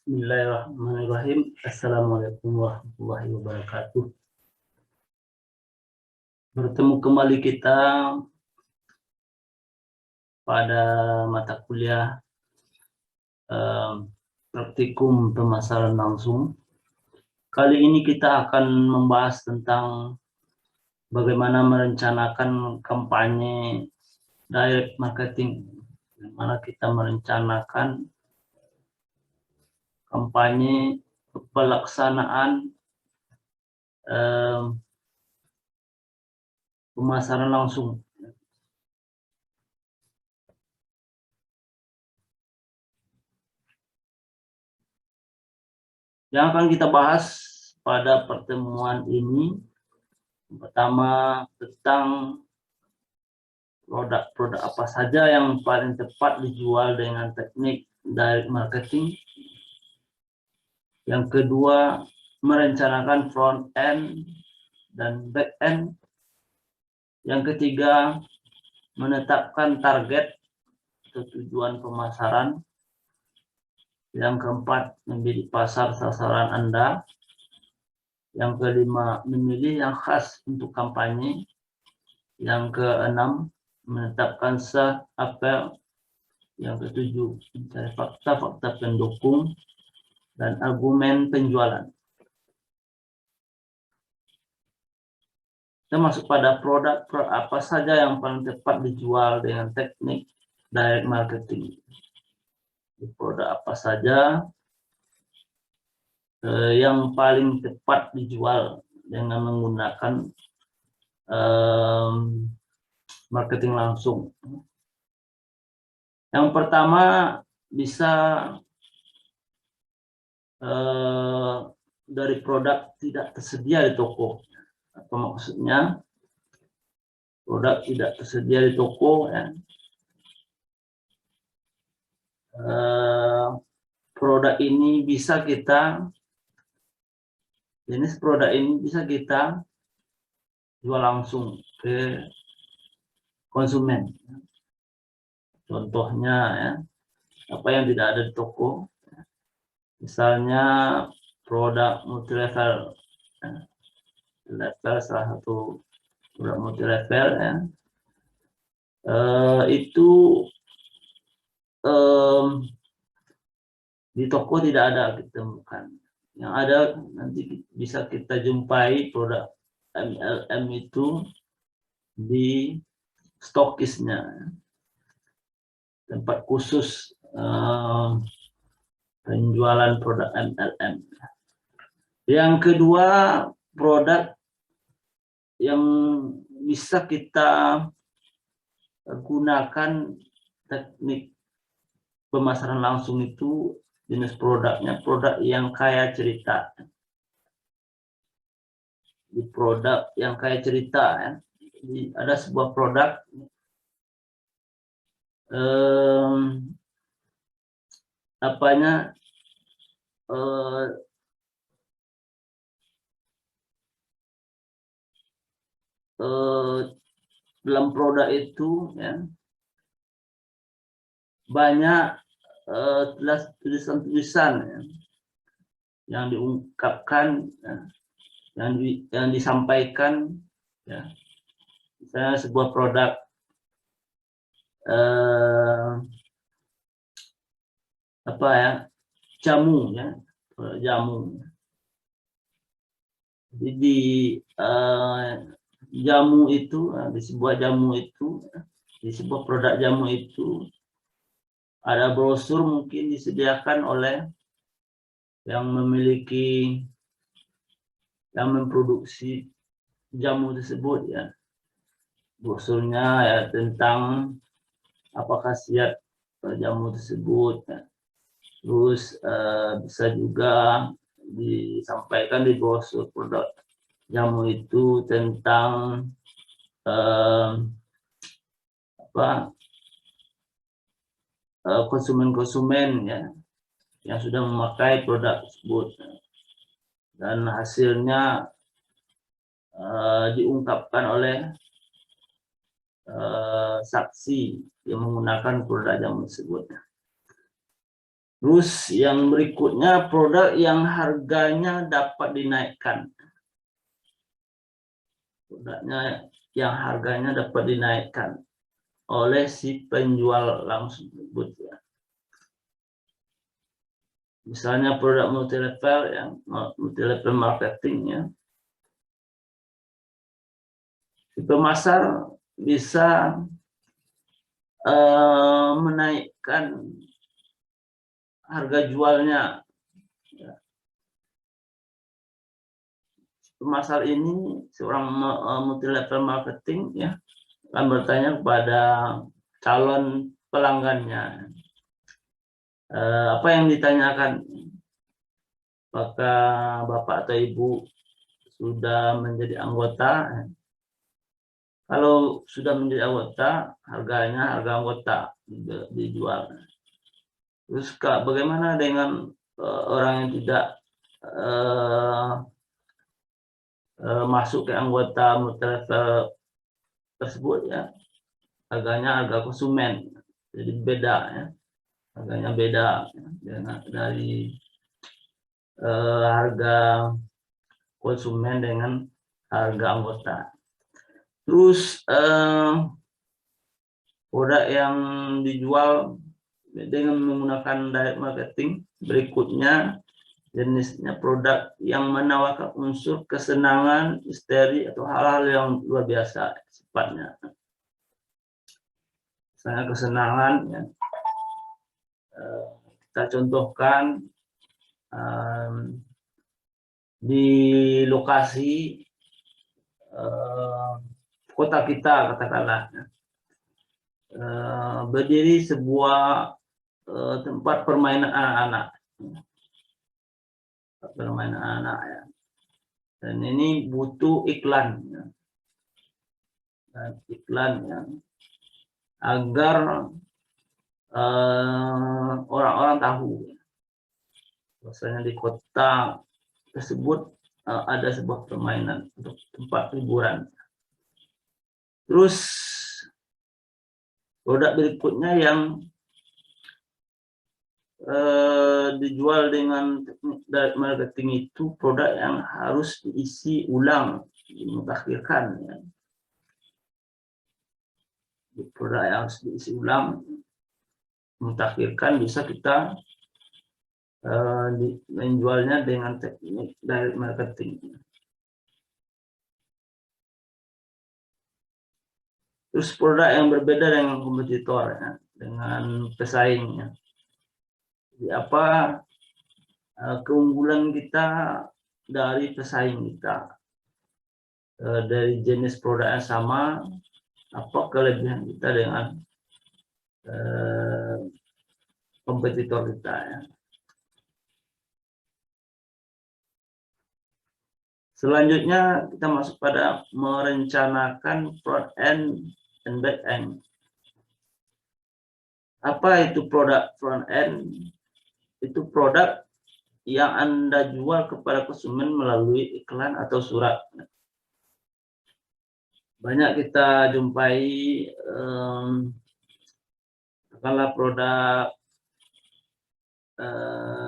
Bismillahirrahmanirrahim. Assalamualaikum warahmatullahi wabarakatuh. Bertemu kembali kita pada mata kuliah praktikum pemasaran langsung. Kali ini kita akan membahas tentang bagaimana merencanakan kampanye direct marketing. Bagaimana kita merencanakan kampanye pelaksanaan pemasaran langsung. Yang akan kita bahas pada pertemuan ini, pertama tentang produk-produk apa saja yang paling tepat dijual dengan teknik direct marketing. Yang kedua, merencanakan front end dan back end. Yang ketiga, menetapkan target atau tujuan pemasaran. Yang keempat, memilih pasar sasaran Anda. Yang kelima, memilih yang khas untuk kampanye. Yang keenam, menetapkan apel. Yang ketujuh, mencari fakta-fakta pendukung dan argumen penjualan. Kita masuk pada produk apa saja yang paling tepat dijual dengan teknik direct marketing. Produk apa saja yang paling tepat dijual dengan menggunakan marketing langsung. Yang pertama bisa dari produk tidak tersedia di toko. Apa maksudnya? Produk tidak tersedia di toko, ya. Produk ini bisa kita, jenis produk ini bisa kita jual langsung ke konsumen. Contohnya, ya, apa yang tidak ada di toko, misalnya produk multi level, ya. Level salah satu produk multi level, ya. Itu di toko tidak ada kita temukan. Yang ada nanti bisa kita jumpai produk MLM itu di stokisnya, tempat khusus penjualan produk MLM. Yang kedua, produk yang bisa kita gunakan teknik pemasaran langsung itu jenis produknya produk yang kaya cerita. Di produk yang kaya cerita, ya. Ada sebuah produk dalam produk itu, ya, banyak tulisan-tulisan, ya, yang diungkapkan, ya, yang disampaikan, ya. Misalnya sebuah produk apa, ya, jamu, ya, jamu. Jadi jamu itu, di sebuah jamu itu, di sebuah produk jamu itu ada brosur mungkin disediakan oleh yang memproduksi jamu tersebut, ya. Brosurnya, ya, tentang apa khasiat jamu tersebut, ya. Terus bisa juga disampaikan di brosur produk jamu itu tentang konsumen-konsumen, ya, yang sudah memakai produk tersebut, dan hasilnya diungkapkan oleh saksi yang menggunakan produk jamu tersebut. Terus yang berikutnya produk yang harganya dapat dinaikkan. Produknya yang harganya dapat dinaikkan oleh si penjual langsung tersebut ya. Misalnya produk multi level marketing ya. Si pemasar bisa menaikkan harga jualnya. Pemasar ini seorang multi level marketing ya akan bertanya kepada calon pelanggannya. Apa yang ditanyakan? Apakah Bapak atau Ibu sudah menjadi anggota? Kalau sudah menjadi anggota, harganya harga anggota dijual. Terus Kak, bagaimana dengan orang yang tidak masuk ke anggota multilevel tersebut ya? Harganya harga konsumen, jadi beda ya. Harganya beda ya, dari harga konsumen dengan harga anggota. Terus produk yang dijual dengan menggunakan direct marketing berikutnya jenisnya produk yang menawarkan unsur kesenangan, misteri atau hal-hal yang luar biasa sifatnya. Misalnya kesenangan ya. Kita contohkan di lokasi kota kita katakanlah berdiri sebuah tempat permainan anak-anak ya. Dan ini butuh iklan ya. Iklan ya. Agar orang-orang tahu ya. Bahwasanya di kota tersebut ada sebuah permainan untuk tempat hiburan. Terus produk berikutnya yang dijual dengan teknik direct marketing itu produk yang harus diisi ulang, dimutakhirkan ya. Produk yang harus diisi ulang, mutakhirkan bisa kita menjualnya dengan teknik direct marketing. Terus produk yang berbeda dengan kompetitor ya, dengan pesaingnya. Jadi apa keunggulan kita dari pesaing kita? Dari jenis produk yang sama, apa kelebihan kita dengan kompetitor kita ya. Selanjutnya kita masuk pada merencanakan front end dan back end. Apa itu produk front end? Itu produk yang Anda jual kepada konsumen melalui iklan atau surat. Banyak kita jumpai katakanlah produk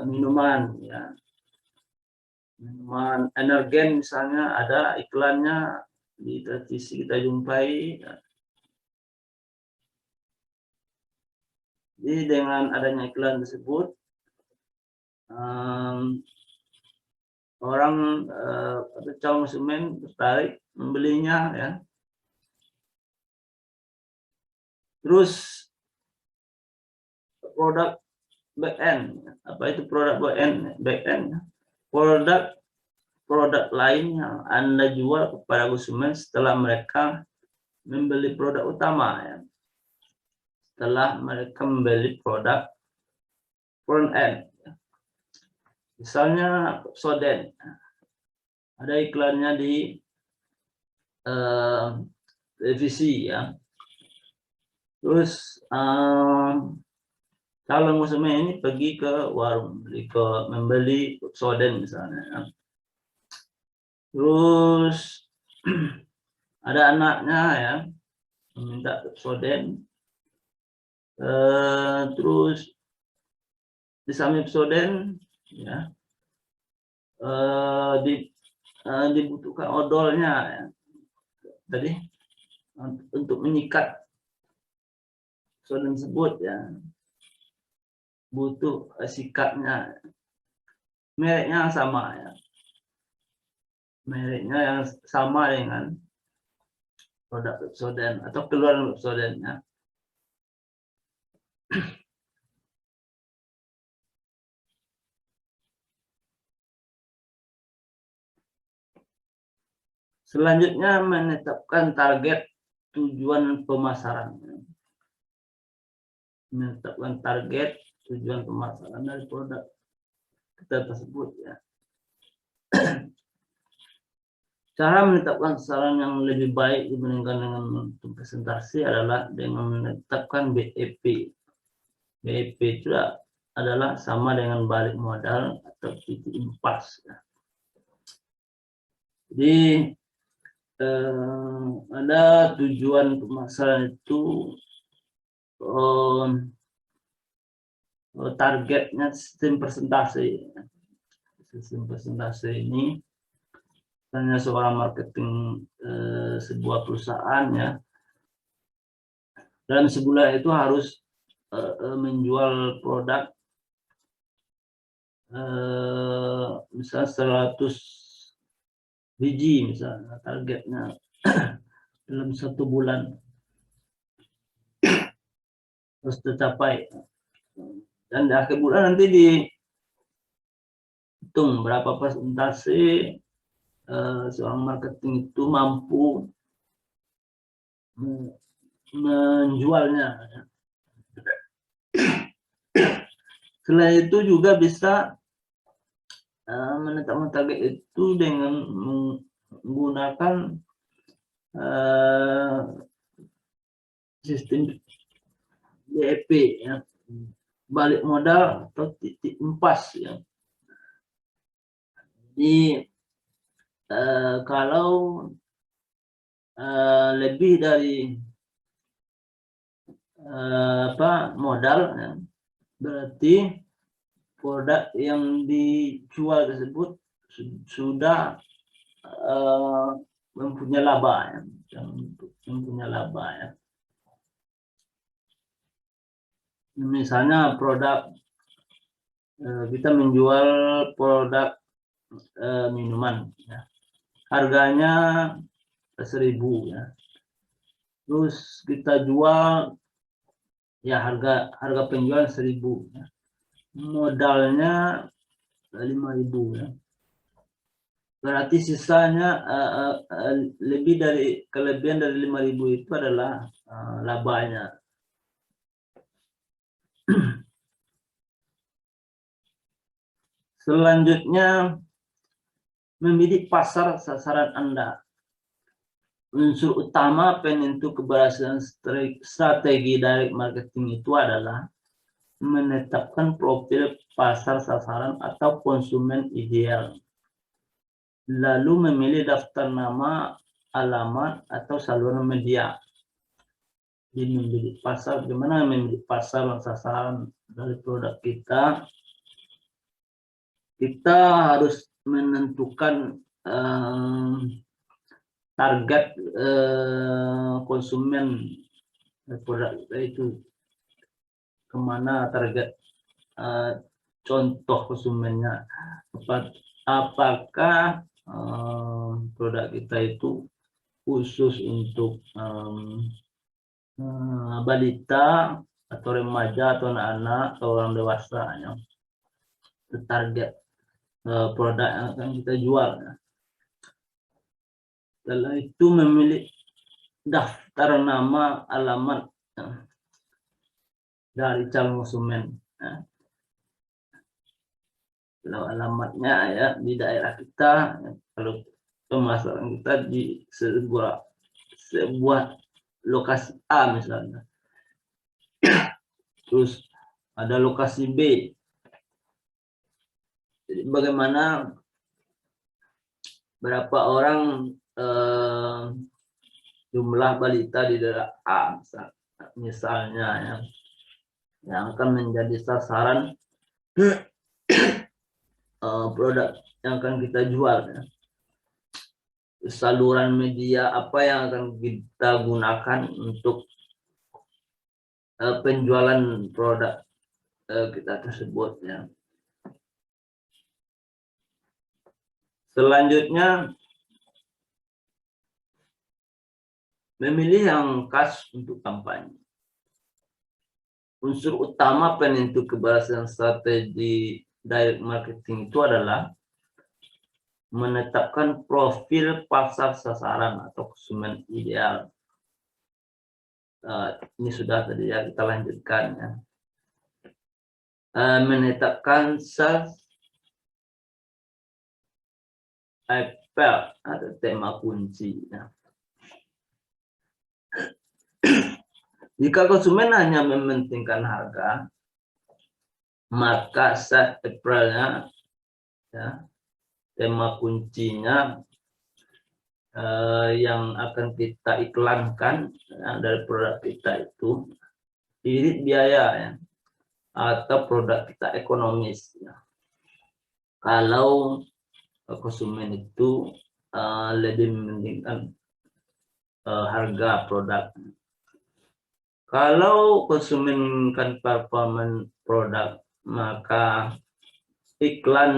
minuman ya. Minuman energen misalnya ada iklannya di televisi kita jumpai. Jadi dengan adanya iklan tersebut orang atau calon konsumen tertarik membelinya ya. Terus produk back end, apa itu produk back end? Back end produk lain yang Anda jual kepada konsumen setelah mereka membeli produk utama ya. Setelah mereka membeli produk front end. Misalnya Soden, ada iklannya di televisi ya. Terus calon konsumen ini pergi ke warung, membeli Soden misalnya. Ya. Terus ada anaknya ya meminta Soden. Terus Desamipsoden ya, dibutuhkan odolnya ya. Tadi untuk menyikat soden tersebut ya, butuh sikatnya, mereknya sama ya, mereknya yang sama dengan produk Pepsodent atau keluaran Pepsodentnya. Selanjutnya menetapkan target tujuan pemasaran. Menetapkan target tujuan pemasaran dari produk kita tersebut ya. Cara menetapkan sasaran yang lebih baik dibandingkan dengan presentasi adalah dengan menetapkan BEP. BEP itu adalah sama dengan balik modal atau titik impas. Jadi ada tujuan pemasaran itu, targetnya sistem presentasi. Sistem presentasi ini hanya seorang marketing sebuah perusahaan ya, dalam sebulan itu harus menjual produk misalnya 100 biji misalnya, targetnya dalam 1 bulan harus tercapai, dan di akhir bulan nanti dihitung berapa persentase seorang marketing itu mampu menjualnya. Selain itu juga bisa menetapkan target itu dengan menggunakan sistem BEP ya, balik modal atau titik impas ya. Jadi kalau lebih dari modal ya, berarti produk yang dijual tersebut sudah mempunyai laba ya, mempunyai laba ya. Misalnya produk kita menjual produk minuman ya, harganya 1.000 ya, terus kita jual ya, harga penjualan 1.000 ya, modalnya 5.000 ya, berarti sisanya lebih dari kelebihan dari 5.000 itu adalah labanya. Selanjutnya, membidik pasar sasaran Anda. Unsur utama penentu keberhasilan strategi direct marketing itu adalah menetapkan profil pasar sasaran atau konsumen ideal, lalu memilih daftar nama, alamat, atau saluran media. Di membidik pasar, bagaimana membidik pasar sasaran dari produk kita? Kita harus menentukan target konsumen produk kita itu kemana, target contoh konsumennya, apakah produk kita itu khusus untuk balita atau remaja atau anak-anak atau orang dewasa yang target produk yang akan kita jual. Setelah itu memilih daftar nama, alamat dari calon konsumen. Kalau alamatnya ya di daerah kita, kalau pemasaran kita di sebuah lokasi A misalnya, terus ada lokasi B. Jadi bagaimana berapa orang jumlah balita di daerah A misalnya ya, yang akan menjadi sasaran produk yang akan kita jual, ya. Saluran media apa yang akan kita gunakan untuk penjualan produk kita tersebut, ya. Selanjutnya, memilih yang khas untuk kampanye. Unsur utama penentu keberhasilan strategi direct marketing itu adalah menetapkan profil pasar sasaran atau konsumen ideal. Ini sudah tadi ya, kita lanjutkan ya. Menetapkan sales appeal atau tema kunci. Ya. Jika konsumen hanya mementingkan harga, maka sales appeal-nya, ya, tema kuncinya yang akan kita iklankan dari produk kita itu irit biaya, ya, atau produk kita ekonomis, ya. Kalau konsumen itu lebih mementingkan harga produk. Kalau konsumen kan performan produk, maka iklan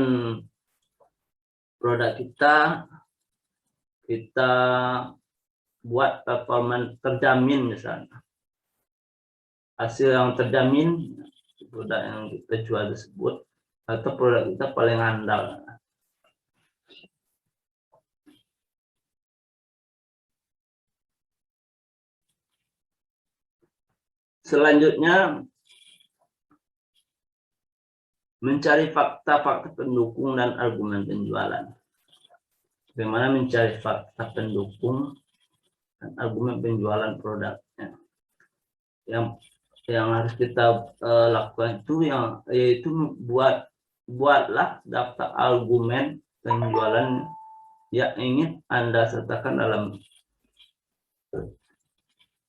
produk kita buat performan terjamin, misalnya hasil yang terjamin produk yang kita jual tersebut, atau produk kita paling handal. Selanjutnya, mencari fakta-fakta pendukung dan argumen penjualan. Bagaimana mencari fakta pendukung dan argumen penjualan produknya? Yang harus kita lakukan itu yaitu buatlah daftar argumen penjualan yang ingin Anda sertakan dalam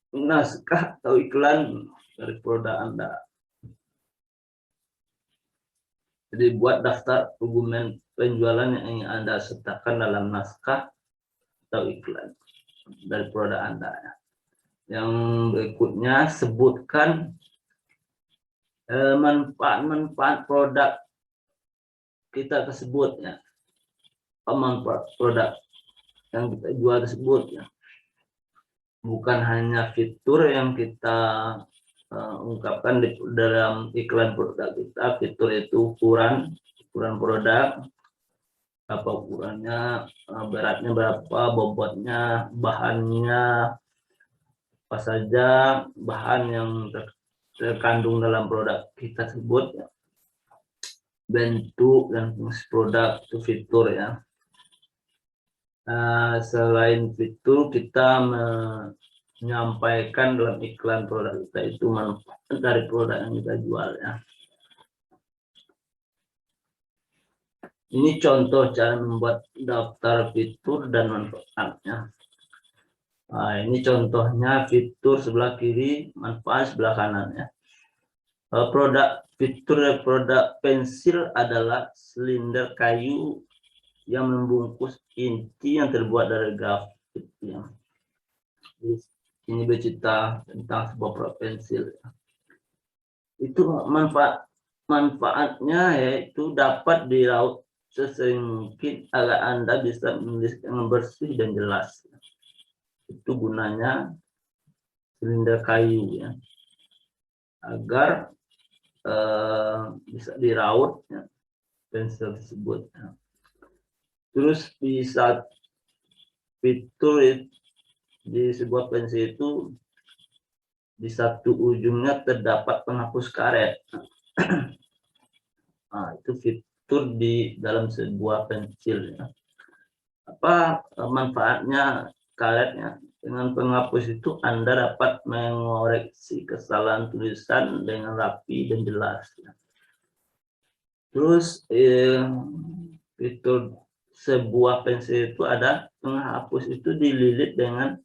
naskah atau iklan dari produk Anda. Jadi buat daftar argumen penjualan yang ingin Anda sertakan dalam naskah atau iklan dari produk Anda. Yang berikutnya, sebutkan manfaat-manfaat produk kita tersebut, ya. Manfaat produk yang kita jual tersebut, ya. Bukan hanya fitur yang kita ungkapkan di dalam iklan produk kita. Fitur itu ukuran produk, apa ukurannya, beratnya berapa, bobotnya, bahannya apa saja, bahan yang terkandung dalam produk kita tersebut, ya. Bentuk dan fungsi produk itu fitur, ya. Selain fitur, kita menyampaikan dalam iklan produk kita itu manfaat dari produk yang kita jual, ya. Ini contoh cara membuat daftar fitur dan manfaatnya. Ini contohnya fitur sebelah kiri, manfaat sebelah kanan, ya. Fitur produk pensil adalah silinder kayu yang membungkus inti yang terbuat dari grafit, ya. Ini bercerita tentang sebuah produk pensil, ya. Itu manfaatnya yaitu dapat diraut sesering mungkin agar Anda bisa menulis dengan bersih dan jelas. Itu gunanya silinder kayu, ya, agar bisa diraut, ya, pensil tersebut, ya. Terus di saat fitur di sebuah pensil itu di satu ujungnya terdapat penghapus karet. Itu fitur di dalam sebuah pensil, ya. Apa manfaatnya karetnya? Dengan penghapus itu Anda dapat mengoreksi kesalahan tulisan dengan rapi dan jelas, ya. Terus fitur sebuah pensil itu ada penghapus itu dililit dengan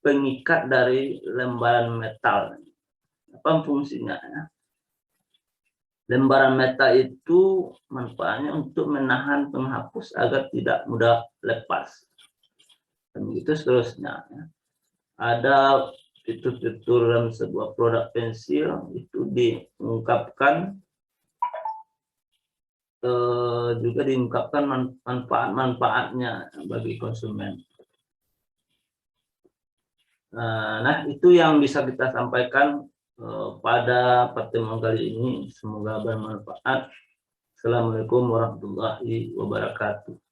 pengikat dari lembaran metal. Apa fungsinya, ya? Lembaran meta itu manfaatnya untuk menahan penghapus agar tidak mudah lepas. Dan begitu seterusnya. Ada fitur-fitur dalam sebuah produk pensil itu diungkapkan, juga diungkapkan manfaat-manfaatnya bagi konsumen. Nah, itu yang bisa kita sampaikan pada pertemuan kali ini. Semoga bermanfaat. Assalamualaikum warahmatullahi wabarakatuh.